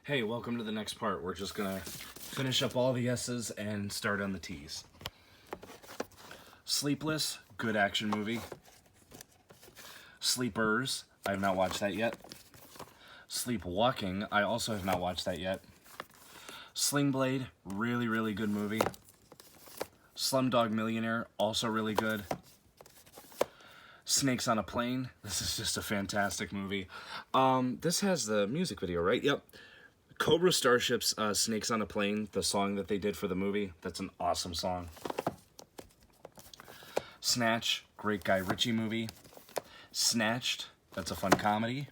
Hey, welcome to the next part. We're just gonna finish up all the S's and start on the T's. Sleepless, good action movie. Sleepers, I have not watched that yet. Sleepwalking, I also have not watched that yet. Sling Blade, really, really good movie. Slumdog Millionaire, also really good. Snakes on a Plane, this is just a fantastic movie. This has the music video, right? Yep. Cobra Starship's Snakes on a Plane, the song that they did for the movie, that's an awesome song. Snatch, great Guy Ritchie movie. Snatched, that's a fun comedy.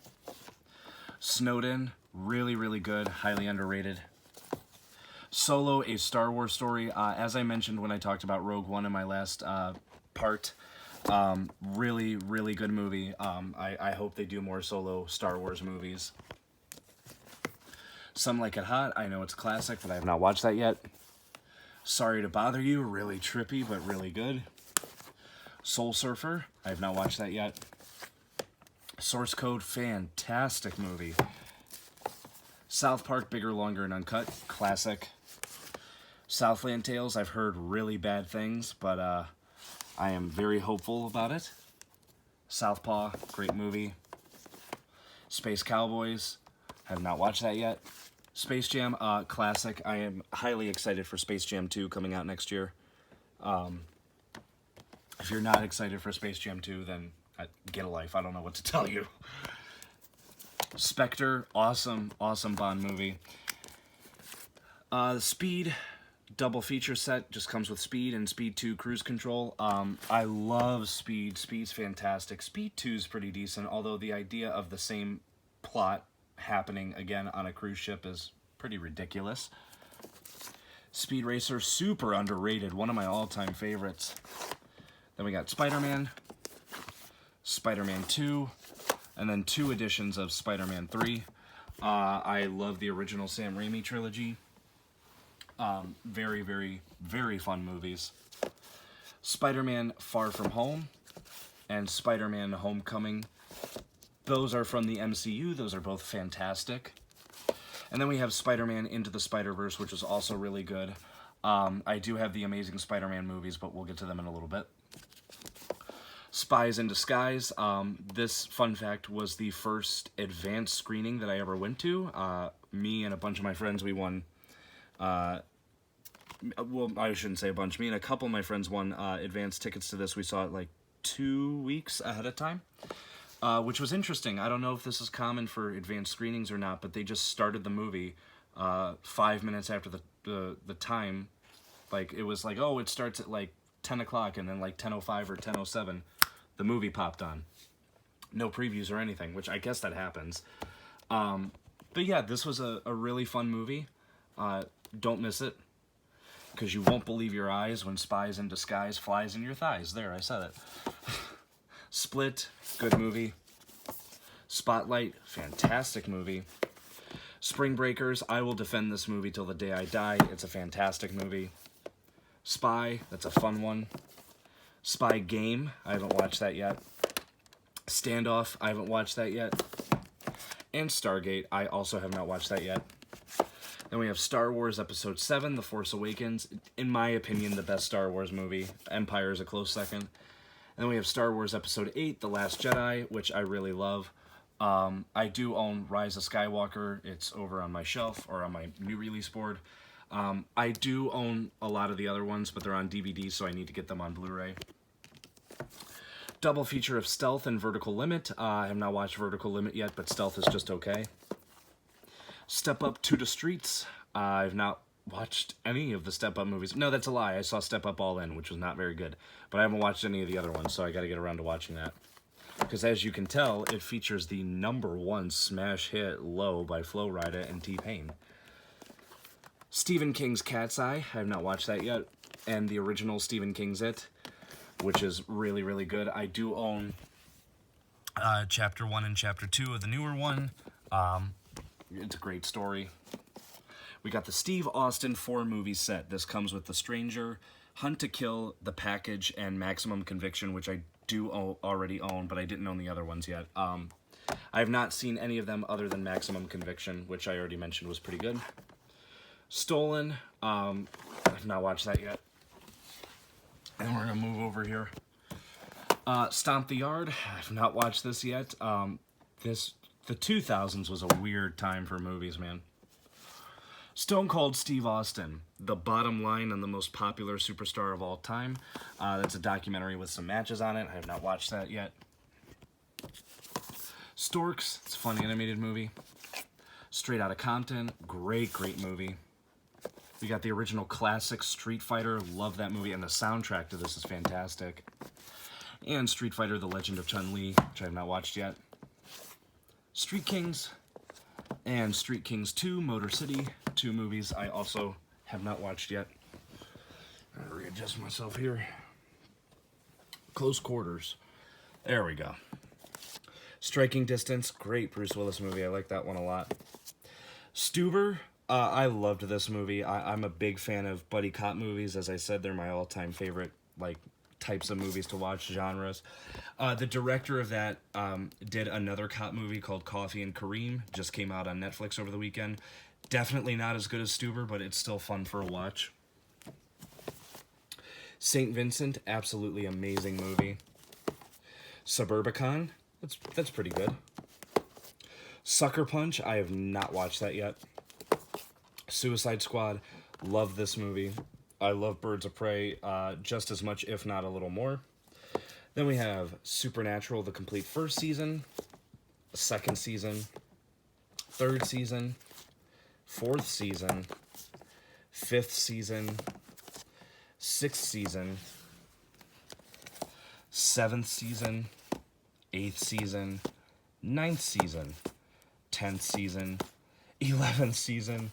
Snowden, really, really good, highly underrated. Solo, a Star Wars story. As I mentioned when I talked about Rogue One in my last part, really, really good movie. I hope they do more Solo Star Wars movies. Some Like It Hot, I know it's a classic, but I have not watched that yet. Sorry to Bother You, really trippy, but really good. Soul Surfer, I have not watched that yet. Source Code, fantastic movie. South Park, Bigger, Longer, and Uncut, classic. Southland Tales, I've heard really bad things, but I am very hopeful about it. Southpaw, great movie. Space Cowboys, have not watched that yet. Space Jam, classic. I am highly excited for Space Jam 2 coming out next year. If you're not excited for Space Jam 2, then get a life. I don't know what to tell you. Spectre, awesome, awesome Bond movie. Speed, double feature set, just comes with Speed and Speed 2 Cruise Control. I love Speed. Speed's fantastic. Speed 2 is pretty decent, although the idea of the same plot happening again on a cruise ship is pretty ridiculous. Speed Racer, super underrated, one of my all-time favorites. Then we got Spider-Man, Spider-Man 2, and then 2 editions of Spider-Man 3. I love the original Sam Raimi trilogy. Very, very, very fun movies. Spider-Man Far From Home and Spider-Man Homecoming. Those are from the MCU. Those are both fantastic. And then we have Spider-Man Into the Spider-Verse, which is also really good. I do have the Amazing Spider-Man movies, but we'll get to them in a little bit. Spies in Disguise. This, fun fact, was the first advanced screening that I ever went to. Me and a bunch of my friends, we won... well, I shouldn't say a bunch. Me and a couple of my friends won advanced tickets to this. We saw it like 2 weeks ahead of time. Which was interesting. I don't know if this is common for advanced screenings or not, but they just started the movie 5 minutes after the time. Like, it was like, oh, it starts at like 10 o'clock, and then like 10:05 or 10:07, the movie popped on. No previews or anything, which I guess that happens. But yeah, this was a really fun movie. Don't miss it, because you won't believe your eyes when Spies in Disguise flies in your thighs. There, I said it. Split, good movie. Spotlight, fantastic movie. Spring Breakers, I will defend this movie till the day I die. It's a fantastic movie. Spy, that's a fun one. Spy Game, I haven't watched that yet. Standoff, I haven't watched that yet. And Stargate, I also have not watched that yet. Then we have Star Wars Episode 7, The Force Awakens. In my opinion, the best Star Wars movie. Empire is a close second. And then we have Star Wars Episode 8, The Last Jedi, which I really love. I do own Rise of Skywalker. It's over on my shelf, or on my new release board. I do own a lot of the other ones, but they're on DVD, so I need to get them on Blu-ray. Double feature of Stealth and Vertical Limit. I have not watched Vertical Limit yet, but Stealth is just okay. Step Up to the Streets. I've not watched any of the Step Up movies. No, that's a lie. I saw Step Up All In, which was not very good. But I haven't watched any of the other ones, so I got to get around to watching that. Because as you can tell, it features the #1 smash hit, Low, by Flo Rida and T-Pain. Stephen King's Cat's Eye. I have not watched that yet. And the original Stephen King's It, which is really, really good. I do own Chapter 1 and Chapter 2 of the newer one. It's a great story. We got the Steve Austin 4-movie set. This comes with The Stranger, Hunt to Kill, The Package, and Maximum Conviction, which I do already own, but I didn't own the other ones yet. I have not seen any of them other than Maximum Conviction, which I already mentioned was pretty good. Stolen, I've not watched that yet. And we're going to move over here. Stomp the Yard, I've not watched this yet. The 2000s was a weird time for movies, man. Stone Cold Steve Austin, the bottom line and the most popular superstar of all time. That's a documentary with some matches on it. I have not watched that yet. Storks, it's a fun animated movie. Straight Outta Compton, great movie. We got the original classic Street Fighter, love that movie, and the soundtrack to this is fantastic. And Street Fighter, The Legend of Chun-Li, which I have not watched yet. Street Kings, and Street Kings 2, Motor City, 2 movies I also have not watched yet. I'll readjust myself here. Close Quarters, there we go. Striking Distance, great Bruce Willis movie, I like that one a lot. Stuber, I loved this movie. I'm a big fan of buddy cop movies. As I said, they're my all-time favorite, like, types of movies to watch, genres. The director of that did another cop movie called Coffee and Kareem. Just came out on Netflix over the weekend. Definitely not as good as Stuber, but it's still fun for a watch. St. Vincent, absolutely amazing movie. Suburbicon, that's pretty good. Sucker Punch, I have not watched that yet. Suicide Squad, love this movie. I love Birds of Prey just as much, if not a little more. Then we have Supernatural, the complete first season, second season, third season, fourth season, fifth season, sixth season, seventh season, eighth season, ninth season, 10th season, 11th season,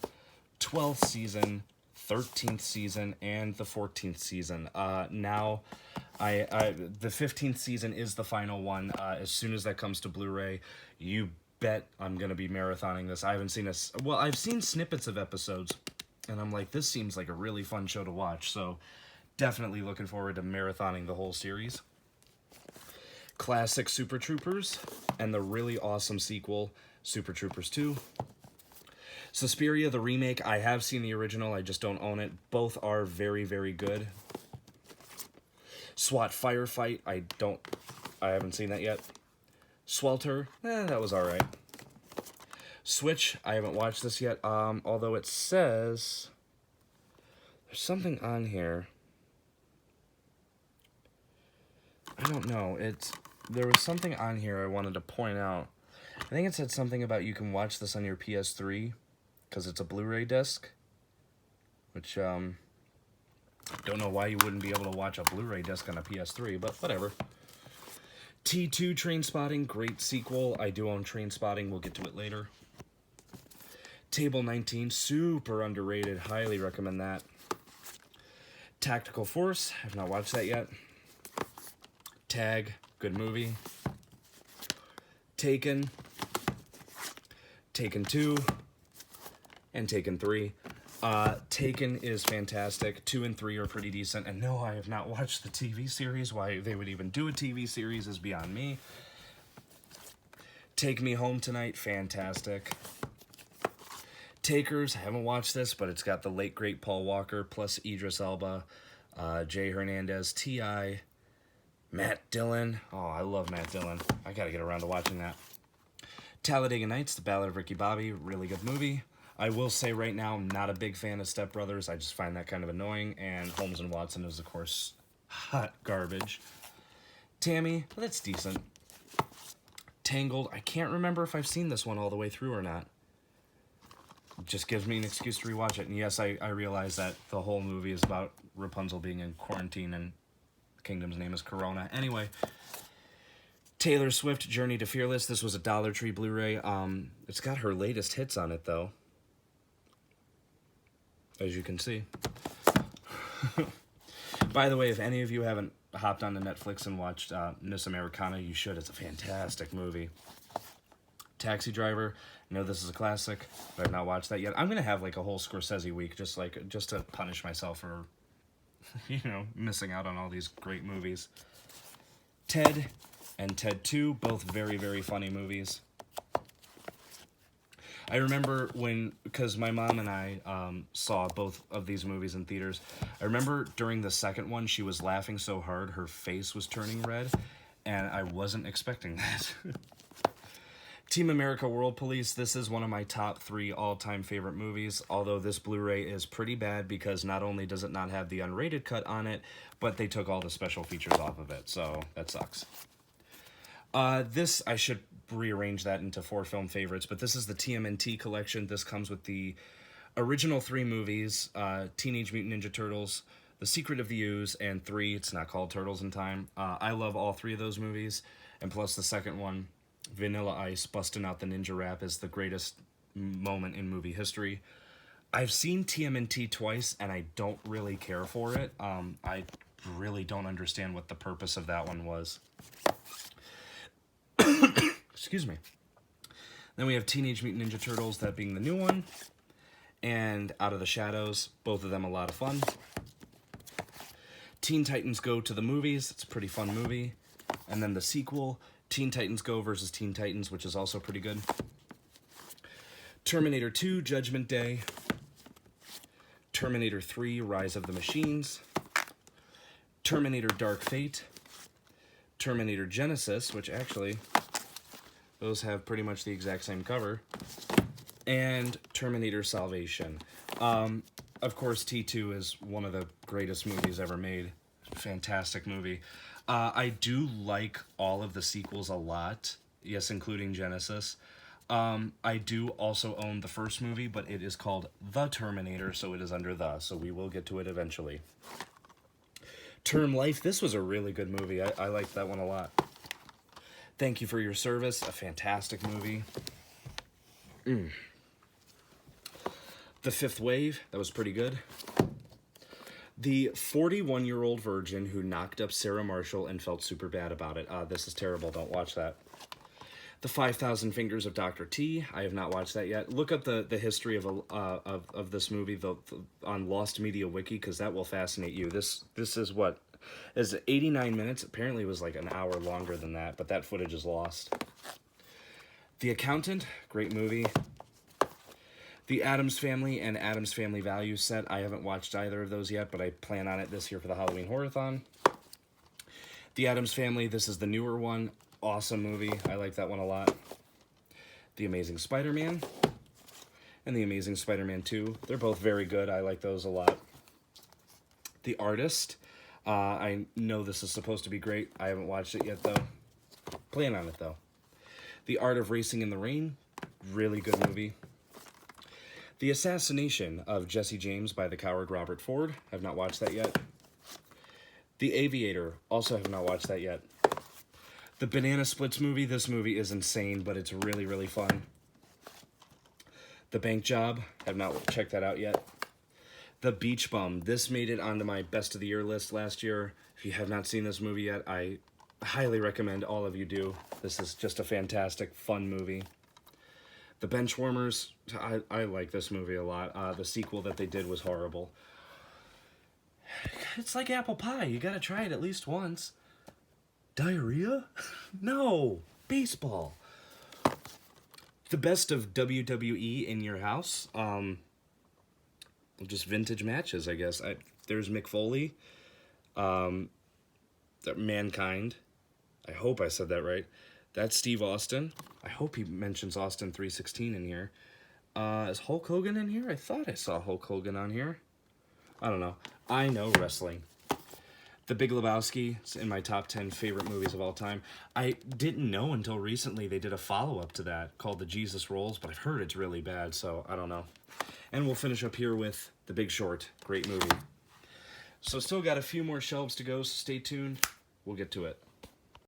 12th season, 13th season, and the 14th season. Now, the 15th season is the final one. As soon as that comes to Blu-ray, you bet I'm going to be marathoning this. I haven't seen well, I've seen snippets of episodes, and I'm like, this seems like a really fun show to watch, so definitely looking forward to marathoning the whole series. Classic Super Troopers, and the really awesome sequel, Super Troopers 2. Suspiria, the remake, I have seen the original, I just don't own it. Both are very, very good. SWAT Firefight, I haven't seen that yet. Swelter, that was alright. Switch, I haven't watched this yet, although it says there's something on here. I don't know, there was something on here I wanted to point out. I think it said something about you can watch this on your PS3 because it's a Blu-ray disc, which don't know why you wouldn't be able to watch a Blu-ray disc on a PS3, but whatever. T2 Trainspotting, great sequel. I do own Trainspotting, we'll get to it later. Table 19, super underrated, highly recommend that. Tactical Force, I've not watched that yet. Tag, good movie. Taken, Taken 2, and Taken 3. Taken is fantastic. 2 and 3 are pretty decent. And no, I have not watched the TV series. Why they would even do a TV series is beyond me. Take Me Home Tonight, fantastic. Takers, I haven't watched this, but it's got the late, great Paul Walker, plus Idris Elba, Jay Hernandez, T.I., Matt Dillon. Oh, I love Matt Dillon. I gotta get around to watching that. Talladega Nights, The Ballad of Ricky Bobby, really good movie. I will say right now, I'm not a big fan of Step Brothers. I just find that kind of annoying. And Holmes and Watson is, of course, hot garbage. Tammy, well, that's decent. Tangled, I can't remember if I've seen this one all the way through or not. It just gives me an excuse to rewatch it. And yes, I realize that the whole movie is about Rapunzel being in quarantine and the kingdom's name is Corona. Anyway, Taylor Swift, Journey to Fearless. This was a Dollar Tree Blu-ray. It's got her latest hits on it, though, as you can see. By the way, if any of you haven't hopped onto Netflix and watched Miss Americana, you should. It's a fantastic movie. Taxi Driver. I know this is a classic, but I've not watched that yet. I'm gonna have like a whole Scorsese week, just to punish myself for, missing out on all these great movies. Ted and Ted 2, both very, very funny movies. I remember because my mom and I saw both of these movies in theaters. I remember during the second one, she was laughing so hard her face was turning red, and I wasn't expecting that. Team America World Police, this is one of my top 3 all-time favorite movies, although this Blu-ray is pretty bad because not only does it not have the unrated cut on it, but they took all the special features off of it, so that sucks. This, I should rearrange that into 4 film favorites, but this is the TMNT collection. This comes with the original 3 movies, Teenage Mutant Ninja Turtles, The Secret of the Ooze, and 3, it's not called Turtles in Time. I love all 3 of those movies, and plus the second one, Vanilla Ice busting out the ninja rap, is the greatest moment in movie history. I've seen TMNT twice, and I don't really care for it. I really don't understand what the purpose of that one was. Excuse me. Then we have Teenage Mutant Ninja Turtles, that being the new one, and Out of the Shadows, both of them a lot of fun. Teen Titans Go to the Movies, it's a pretty fun movie. And then the sequel, Teen Titans Go versus Teen Titans, which is also pretty good. Terminator 2, Judgment Day. Terminator 3, Rise of the Machines. Terminator Dark Fate. Terminator Genesis, which actually, those have pretty much the exact same cover. And Terminator Salvation. Of course, T2 is one of the greatest movies ever made. Fantastic movie. I do like all of the sequels a lot. Yes, including Genesis. I do also own the first movie, but it is called The Terminator, so it is under the, so we will get to it eventually. Term Life, this was a really good movie. I liked that one a lot. Thank You for Your Service, a fantastic movie. The Fifth Wave, that was pretty good. The 41-year-old virgin who knocked up Sarah Marshall and felt super bad about it. This is terrible, don't watch that. The 5,000 Fingers of Dr. T, I have not watched that yet. Look up the history of this movie on Lost Media Wiki, because that will fascinate you. This is what? Is 89 minutes? Apparently it was like an hour longer than that, but that footage is lost. The Accountant, great movie. The Addams Family and Addams Family Values set. I haven't watched either of those yet, but I plan on it this year for the Halloween Horror-thon. The Addams Family, this is the newer one. Awesome movie. I like that one a lot. The Amazing Spider-Man and The Amazing Spider-Man 2. They're both very good. I like those a lot. The Artist. I know this is supposed to be great. I haven't watched it yet, though. Plan on it, though. The Art of Racing in the Rain. Really good movie. The Assassination of Jesse James by the coward Robert Ford. I've not watched that yet. The Aviator. Also have not watched that yet. The Banana Splits movie. This movie is insane, but it's really, really fun. The Bank Job. Have not checked that out yet. The Beach Bum. This made it onto my Best of the Year list last year. If you have not seen this movie yet, I highly recommend all of you do. This is just a fantastic, fun movie. The Benchwarmers, I like this movie a lot. The sequel that they did was horrible. It's like apple pie. You gotta try it at least once. Diarrhea? No. Baseball. The Best of WWE in Your House. Just vintage matches, I guess. There's Mick Foley. Mankind. I hope I said that right. That's Steve Austin. I hope he mentions Austin 316 in here. Is Hulk Hogan in here? I thought I saw Hulk Hogan on here. I don't know. I know wrestling. The Big Lebowski is in my top 10 favorite movies of all time. I didn't know until recently they did a follow-up to that called The Jesus Rolls, but I've heard it's really bad, so I don't know. And we'll finish up here with The Big Short. Great movie. So still got a few more shelves to go, so stay tuned. We'll get to it.